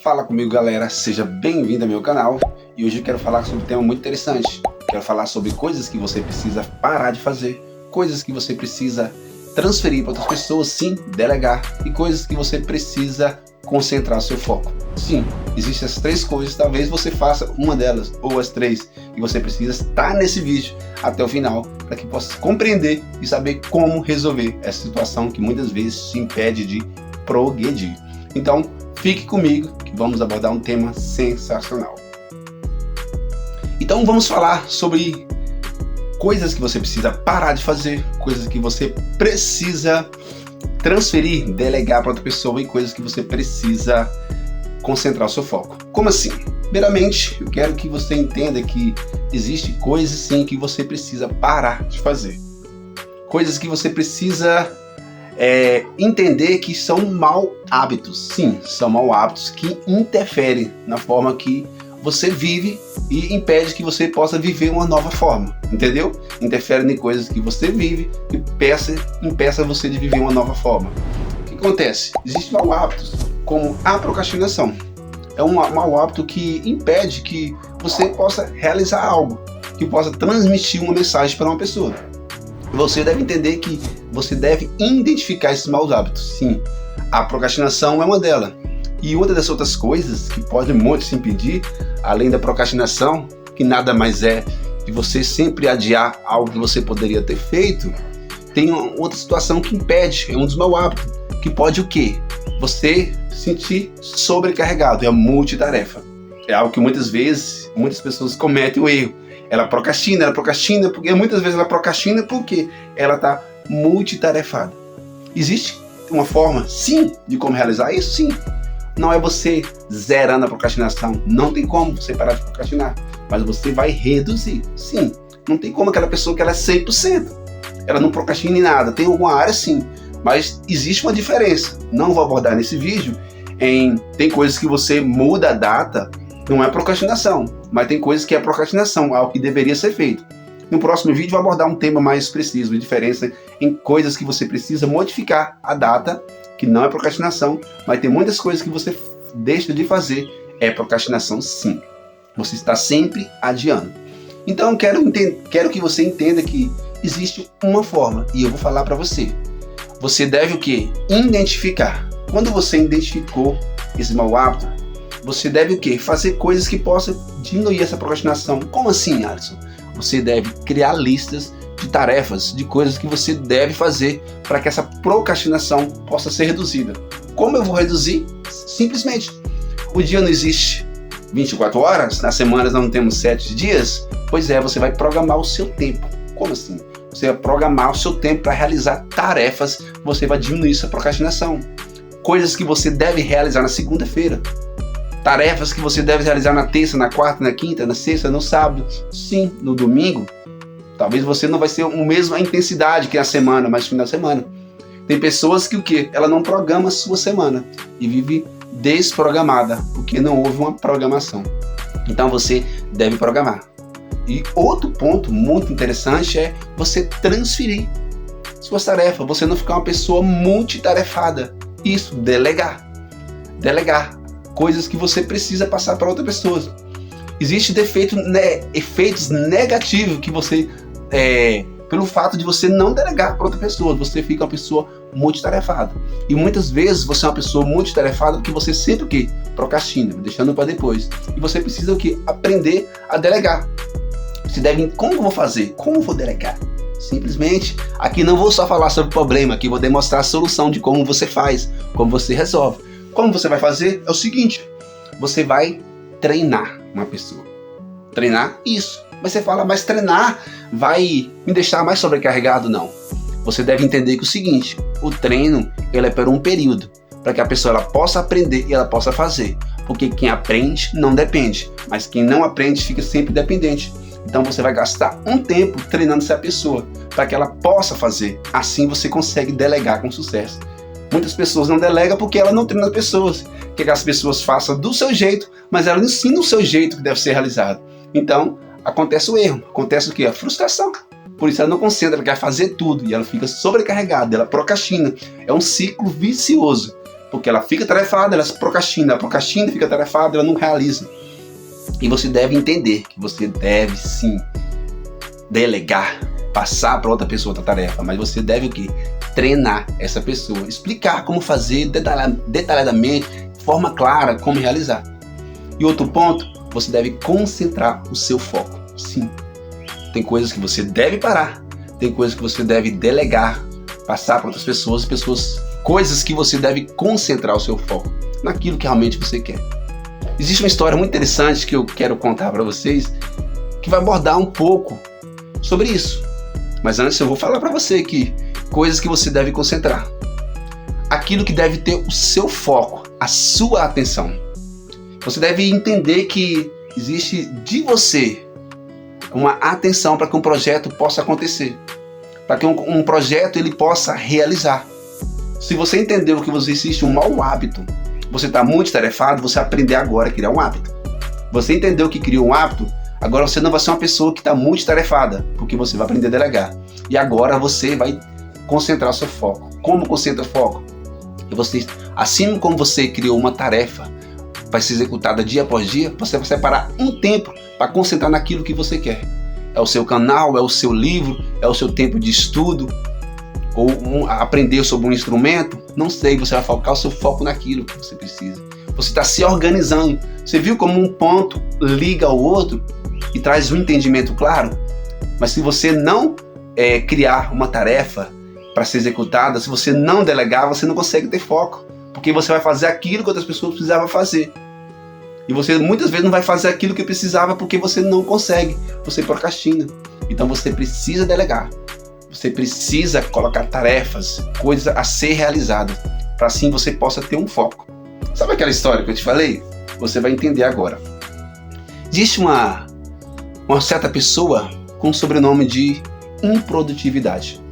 Fala comigo, galera, seja bem-vindo ao meu canal. E hoje eu quero falar sobre um tema muito interessante. Quero falar sobre coisas que você precisa parar de fazer, coisas que você precisa transferir para outras pessoas, sim, delegar, e coisas que você precisa concentrar seu foco. Sim, existem as três coisas, talvez você faça uma delas ou as três, e você precisa estar nesse vídeo até o final para que possa compreender e saber como resolver essa situação que muitas vezes te impede de progredir. Então, fique comigo que vamos abordar um tema sensacional. Então vamos falar sobre coisas que você precisa parar de fazer, coisas que você precisa transferir, delegar para outra pessoa e coisas que você precisa concentrar o seu foco. Como assim? Primeiramente, eu quero que você entenda que existem coisas sim que você precisa parar de fazer. Coisas que você precisa entender que são mau hábitos. Sim, são mau hábitos que interferem na forma que você vive e impede que você possa viver uma nova forma, entendeu? Interferem em coisas que você vive e impeça você de viver uma nova forma. O que acontece? Existem mau hábitos como a procrastinação. É um mau hábito que impede que você possa realizar algo, que possa transmitir uma mensagem para uma pessoa. Você deve entender que você deve identificar esses maus hábitos. Sim, a procrastinação é uma delas. E outra das outras coisas que pode muito te impedir, além da procrastinação, que nada mais é de você sempre adiar algo que você poderia ter feito, tem uma outra situação que impede, é um dos maus hábitos, que pode o quê? Você sentir sobrecarregado, é a multitarefa. É algo que muitas vezes, muitas pessoas cometem o erro. Ela procrastina, porque muitas vezes ela procrastina porque ela está multitarefada. Existe uma forma, sim, de como realizar isso? Sim. Não é você zerando a procrastinação. Não tem como você parar de procrastinar. Mas você vai reduzir. Sim. Não tem como aquela pessoa que ela é 100%. Ela não procrastina em nada. Tem alguma área sim. Mas existe uma diferença. Não vou abordar nesse vídeo. Tem coisas que você muda a data. Não é procrastinação. Mas tem coisas que é procrastinação. Algo que deveria ser feito. No próximo vídeo vou abordar um tema mais preciso. A diferença em coisas que você precisa modificar a data, que não é procrastinação, mas tem muitas coisas que você deixa de fazer, é procrastinação sim. Você está sempre adiando. Então quero que você entenda que existe uma forma, e eu vou falar para você. Você deve o quê? Identificar. Quando você identificou esse mau hábito, você deve o quê? Fazer coisas que possam diminuir essa procrastinação. Como assim, Alisson? Você deve criar listas de tarefas, de coisas que você deve fazer para que essa procrastinação possa ser reduzida. Como eu vou reduzir? Simplesmente, o dia não existe 24 horas, nas semanas não temos 7 dias, pois é, você vai programar o seu tempo. Como assim? Você vai programar o seu tempo para realizar tarefas, você vai diminuir essa procrastinação. Coisas que você deve realizar na segunda-feira. Tarefas que você deve realizar na terça, na quarta, na quinta, na sexta, no sábado, sim, no domingo. Talvez você não vai ser a mesma intensidade que na semana, mas no final da semana. Tem pessoas que o quê? Ela não programa a sua semana e vive desprogramada, porque não houve uma programação. Então você deve programar. E outro ponto muito interessante é você transferir suas tarefas, você não ficar uma pessoa multitarefada. Isso, delegar. Delegar coisas que você precisa passar para outra pessoa. Existem efeitos negativos que você pelo fato de você não delegar para outra pessoa, você fica uma pessoa multitarefada. E muitas vezes você é uma pessoa multitarefada porque você sempre o quê? Procrastina, deixando para depois. E você precisa o quê? Aprender a delegar. Você deve, como eu vou fazer? Como eu vou delegar? Simplesmente, aqui não vou só falar sobre o problema, aqui vou demonstrar a solução de como você faz, como você resolve. Como você vai fazer? É o seguinte, você vai treinar uma pessoa. Treinar isso. Mas você fala, mas treinar vai me deixar mais sobrecarregado? Não. Você deve entender que o seguinte, o treino ele é por um período, para que a pessoa ela possa aprender e ela possa fazer. Porque quem aprende não depende, mas quem não aprende fica sempre dependente. Então você vai gastar um tempo treinando essa pessoa, para que ela possa fazer. Assim você consegue delegar com sucesso. Muitas pessoas não delegam porque ela não treina as pessoas. Quer que as pessoas façam do seu jeito, mas ela ensina o seu jeito que deve ser realizado. Então, acontece o erro. Acontece o quê? A frustração. Por isso ela não concentra, ela quer fazer tudo. E ela fica sobrecarregada, ela procrastina. É um ciclo vicioso. Porque ela fica tarefada, ela procrastina, fica tarefada, ela não realiza. E você deve entender que você deve sim delegar, passar para outra pessoa outra tarefa, mas você deve o quê? Treinar essa pessoa, explicar como fazer detalhadamente, de forma clara, como realizar. E outro ponto, você deve concentrar o seu foco. Sim, tem coisas que você deve parar, tem coisas que você deve delegar, passar para outras pessoas, coisas que você deve concentrar o seu foco naquilo que realmente você quer. Existe uma história muito interessante que eu quero contar para vocês, que vai abordar um pouco sobre isso. Mas antes eu vou falar para você que coisas que você deve concentrar. Aquilo que deve ter o seu foco, a sua atenção. Você deve entender que existe de você uma atenção para que um projeto possa acontecer, para que um projeto ele possa realizar. Se você entendeu que existe um mau hábito, você está muito tarefado, você aprender agora a criar um hábito. Você entendeu que criou um hábito, agora você não vai ser uma pessoa que está muito tarefada, porque você vai aprender a delegar. E agora você vai concentrar seu foco. Como concentra o foco? E você, assim como você criou uma tarefa para ser executada dia após dia, você vai separar um tempo para concentrar naquilo que você quer. É o seu canal, é o seu livro, é o seu tempo de estudo, ou aprender sobre um instrumento, não sei, você vai focar o seu foco naquilo que você precisa. Você está se organizando. Você viu como um ponto liga ao outro e traz um entendimento claro? Mas se você não criar uma tarefa para ser executada, se você não delegar, você não consegue ter foco, porque você vai fazer aquilo que outras pessoas precisavam fazer. E você muitas vezes não vai fazer aquilo que precisava porque você não consegue, você procrastina. Então você precisa delegar. Você precisa colocar tarefas, coisas a ser realizadas, para assim você possa ter um foco. Sabe aquela história que eu te falei? Você vai entender agora. Existe uma certa pessoa com o sobrenome de improdutividade.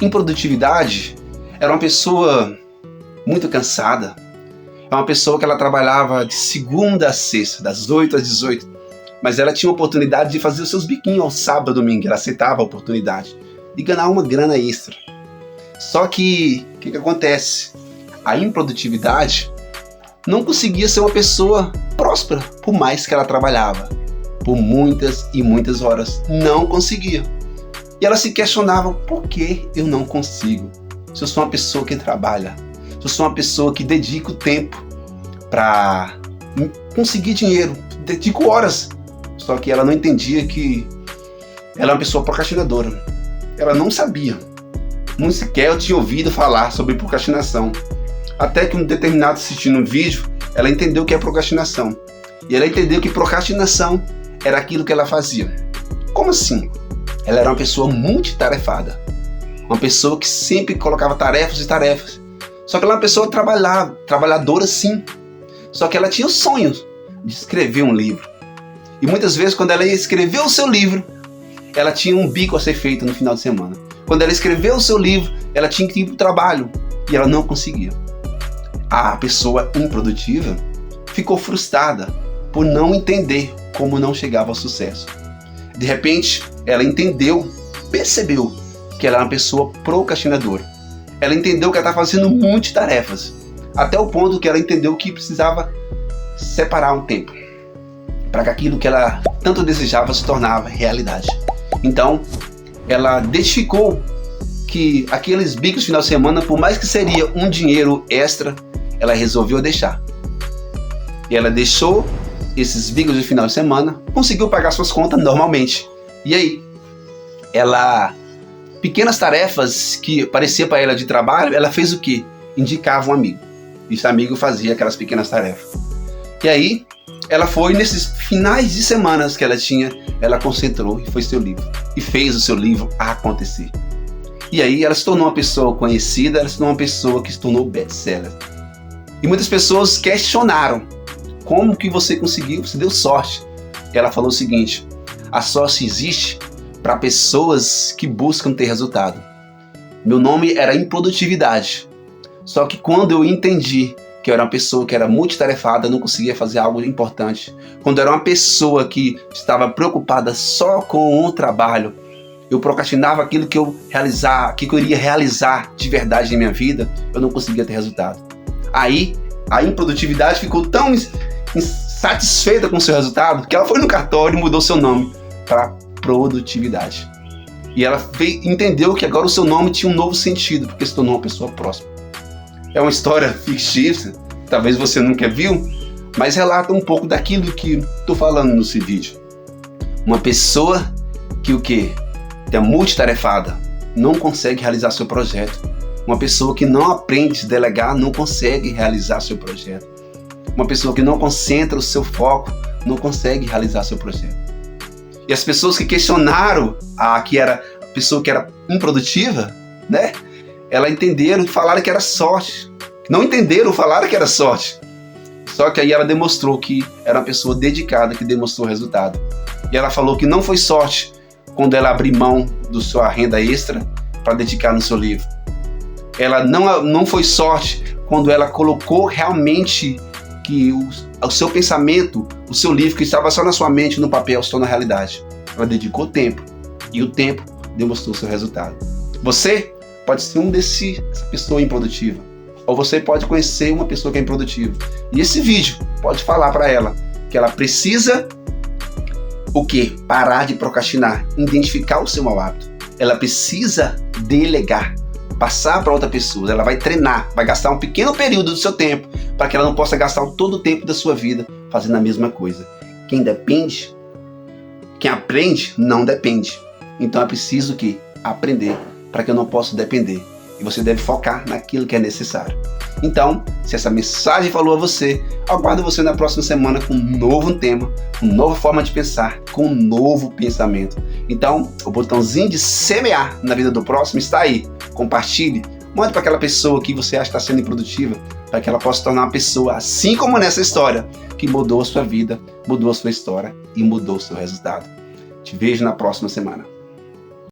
Improdutividade era uma pessoa muito cansada. É uma pessoa que ela trabalhava de segunda a sexta, das 8 às 18. Mas ela tinha a oportunidade de fazer os seus biquinhos ao sábado e domingo. Ela aceitava a oportunidade de ganhar uma grana extra. Só que, o que acontece? A improdutividade não conseguia ser uma pessoa próspera, por mais que ela trabalhava. Por muitas e muitas horas. Não conseguia. E ela se questionava, por que eu não consigo? Se eu sou uma pessoa que trabalha, se eu sou uma pessoa que dedica o tempo para conseguir dinheiro, dedico horas. Só que ela não entendia que ela é uma pessoa procrastinadora. Ela não sabia. Não sequer eu tinha ouvido falar sobre procrastinação. Até que um determinado assistindo um vídeo, ela entendeu o que é procrastinação. E ela entendeu que procrastinação era aquilo que ela fazia. Como assim? Ela era uma pessoa multitarefada. Uma pessoa que sempre colocava tarefas e tarefas. Só que ela era uma pessoa trabalhadora sim. Só que ela tinha o sonho de escrever um livro. E muitas vezes quando ela ia escrever o seu livro, ela tinha um bico a ser feito no final de semana. Quando ela escreveu o seu livro, ela tinha que ir para o trabalho e ela não conseguia. A pessoa improdutiva ficou frustrada por não entender como não chegava ao sucesso. De repente, ela percebeu que ela era uma pessoa procrastinadora. Ela entendeu que ela estava fazendo muitas tarefas, até o ponto que ela entendeu que precisava separar um tempo para que aquilo que ela tanto desejava se tornava realidade. Então, ela identificou que aqueles bicos de final de semana, por mais que seria um dinheiro extra, ela resolveu deixar. E ela deixou esses bicos de final de semana, conseguiu pagar suas contas normalmente. E aí, pequenas tarefas que parecia para ela de trabalho, ela fez o quê? Indicava um amigo. Esse amigo fazia aquelas pequenas tarefas. E aí, ela foi nesses finais de semanas que ela tinha, ela concentrou e foi seu livro. E fez o seu livro acontecer. E aí ela se tornou uma pessoa conhecida, ela se tornou uma pessoa que se tornou best-seller. E muitas pessoas questionaram, como que você conseguiu? Você deu sorte. E ela falou o seguinte, a sorte existe para pessoas que buscam ter resultado. Meu nome era improdutividade. Só que quando eu entendi que eu era uma pessoa que era multitarefada, não conseguia fazer algo importante. Quando eu era uma pessoa que estava preocupada só com o trabalho, eu procrastinava aquilo que eu iria realizar de verdade na minha vida, eu não conseguia ter resultado. Aí a improdutividade ficou tão insatisfeita com o seu resultado que ela foi no cartório e mudou seu nome para produtividade. E ela entendeu que agora o seu nome tinha um novo sentido, porque se tornou uma pessoa próspera. É uma história fictícia, talvez você nunca viu, mas relata um pouco daquilo que estou falando nesse vídeo. Uma pessoa que é multitarefada, não consegue realizar seu projeto. Uma pessoa que não aprende a delegar, não consegue realizar seu projeto. Uma pessoa que não concentra o seu foco, não consegue realizar seu projeto. E as pessoas que questionaram a pessoa que era improdutiva, né? Elas entenderam e falaram que era sorte. Não entenderam, falaram que era sorte. Só que aí ela demonstrou que era uma pessoa dedicada, que demonstrou o resultado. E ela falou que não foi sorte quando ela abriu mão da sua renda extra para dedicar no seu livro. Ela não foi sorte quando ela colocou realmente que o seu pensamento, o seu livro que estava só na sua mente, no papel, se torna realidade. Ela dedicou tempo e o tempo demonstrou o seu resultado. Você pode ser essa pessoa improdutiva, ou você pode conhecer uma pessoa que é improdutiva. E esse vídeo pode falar para ela que ela precisa parar de procrastinar, identificar o seu mau hábito. Ela precisa delegar, passar para outra pessoa. Ela vai treinar, vai gastar um pequeno período do seu tempo para que ela não possa gastar todo o tempo da sua vida fazendo a mesma coisa. Quem aprende não depende. Então é preciso aprender para que eu não possa depender. E você deve focar naquilo que é necessário. Então, se essa mensagem falou a você, aguardo você na próxima semana com um novo tema, uma nova forma de pensar, com um novo pensamento. Então, o botãozinho de semear na vida do próximo está aí. Compartilhe, mande para aquela pessoa que você acha que está sendo improdutiva, para que ela possa se tornar uma pessoa, assim como nessa história, que mudou a sua vida, mudou a sua história e mudou o seu resultado. Te vejo na próxima semana.